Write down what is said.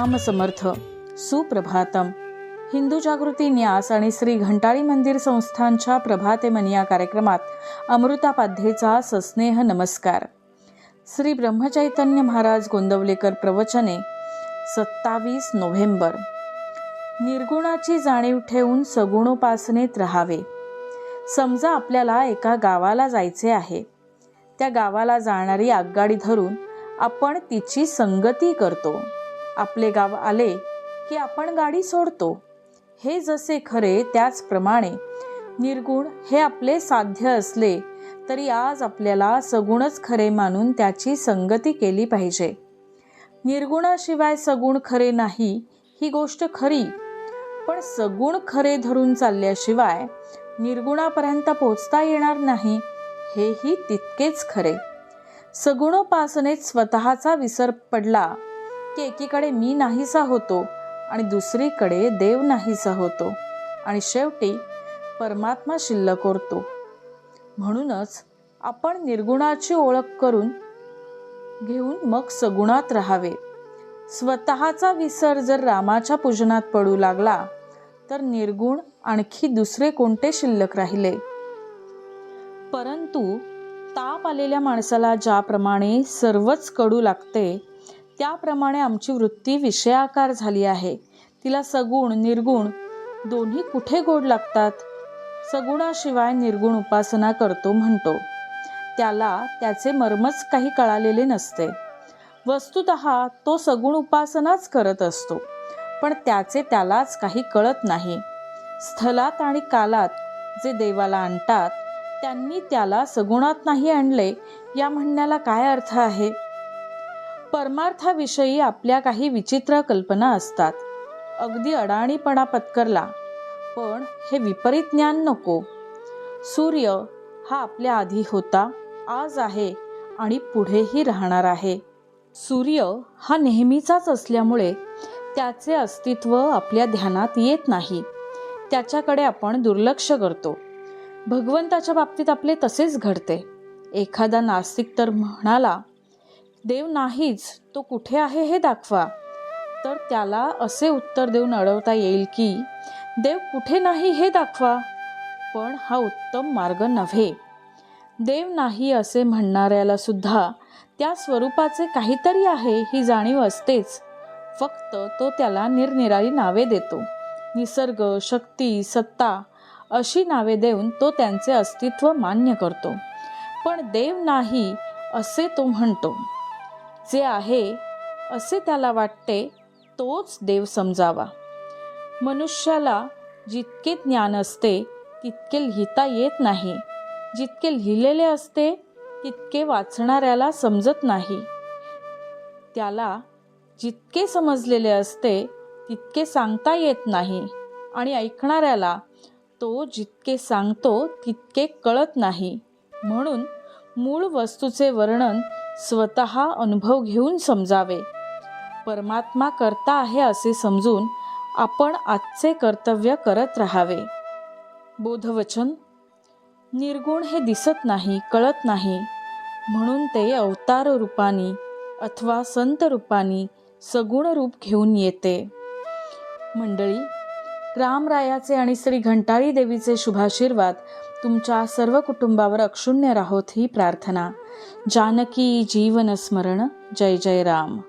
श्रीराम समर्थ. सुप्रभातम. हिंदू जागृती न्यास आणि श्री घंटाळी मंदिर संस्थांच्या प्रभाते मन या कार्यक्रमात अमृतापाध्येचा सस्नेह नमस्कार. श्री ब्रह्मचैतन्य महाराज गोंदवलेकर प्रवचने 27 नोव्हेंबर. निर्गुणाची जाणीव ठेवून सगुणोपासनेत राहावे. समजा आपल्याला एका गावाला जायचे आहे. त्या गावाला जाणारी आगगाडी धरून आपण तिची संगती करतो. आपले गाव आले की आपण गाडी सोडतो. हे जसे खरे त्याचप्रमाणे निर्गुण हे आपले साध्य असले तरी आज आपल्याला सगुणच खरे मानून त्याची संगती केली पाहिजे. निर्गुणाशिवाय सगुण खरे नाही ही गोष्ट खरी, पण सगुण खरे धरून चालल्याशिवाय निर्गुणापर्यंत पोहोचता येणार नाही हेही तितकेच खरे. सगुणोपासनेत स्वतःचा विसर पडला की एकीकडे मी नाहीसा होतो आणि दुसरीकडे देव नाहीसा होतो आणि शेवटी परमात्मा शिल्लक उरतो. म्हणूनच आपण निर्गुणाची ओळख करून घेऊन मग सगुणात राहावे. स्वतःचा विसर जर रामाच्या पूजनात पडू लागला तर निर्गुण आणखी दुसरे कोणते शिल्लक राहिले. परंतु ताप आलेल्या माणसाला ज्याप्रमाणे सर्वच कडू लागते त्याप्रमाणे आमची वृत्ती विषयाकार झाली आहे. तिला सगुण निर्गुण दोन्ही कुठे गोड लागतात. सगुणाशिवाय निर्गुण उपासना करतो म्हणतो, त्याला त्याचे मर्मच काही कळालेले नसते. वस्तुतः तो सगुण उपासनाच करत असतो, पण त्याचे त्यालाच काही कळत नाही. स्थलात आणि कालात जे देवाला आणतात त्यांनी त्याला सगुणात नाही आणले या म्हणण्याला काय अर्थ आहे. परमार्थाविषयी आपल्या काही विचित्र कल्पना असतात. अगदी अडाणीपणा पत्करला, पण हे विपरीत ज्ञान नको. सूर्य हा आपल्या आधी होता, आज आहे आणि पुढेही राहणार आहे. सूर्य हा नेहमीचाच असल्यामुळे त्याचे अस्तित्व आपल्या ध्यानात येत नाही. त्याच्याकडे आपण दुर्लक्ष करतो. भगवंताच्या बाबतीत आपले तसेच घडते. एखादा नास्तिक तर म्हणाला, देव नाहीच, तो कुठे आहे हे दाखवा. तर त्याला असे उत्तर देऊन अडवता येईल की देव कुठे नाही हे दाखवा. पण हा उत्तम मार्ग नव्हे. देव नाही असे म्हणणाऱ्याला सुद्धा त्या स्वरूपाचे काहीतरी आहे ही जाणीव असतेच. फक्त तो त्याला निरनिराळी नावे देतो. निसर्ग, शक्ती, सत्ता अशी नावे देऊन तो त्यांचे अस्तित्व मान्य करतो. पण देव नाही असे तो म्हणतो. जे आहे असे त्याला वाटते तोच देव समजावा. मनुष्याला जितके ज्ञान असते तितके लिहिता येत नाही. जितके लिहिलेले असते तितके वाचणाऱ्याला समजत नाही. त्याला जितके समजलेले असते तितके सांगता येत नाही आणि ऐकणाऱ्याला तो जितके सांगतो तितके कळत नाही. म्हणून मूळ वस्तूचे वर्णन स्वतः अनुभव घेऊन समजावे. परमात्मा करता आहे असे समजून आपण आजचे कर्तव्य करत राहावे. बोधवचन. निर्गुण हे दिसत नाही, कळत नाही, म्हणून ते अवतार रूपानी अथवा संत रूपानी सगुण रूप घेऊन येते. मंडळी, रामरायाचे आणि श्री घंटाळी देवीचे शुभाशीर्वाद तुमच्या सर्व कुटुंबावर अक्षुण्य राहोत ही प्रार्थना. जानकी जीवन स्मरण. जय जय राम.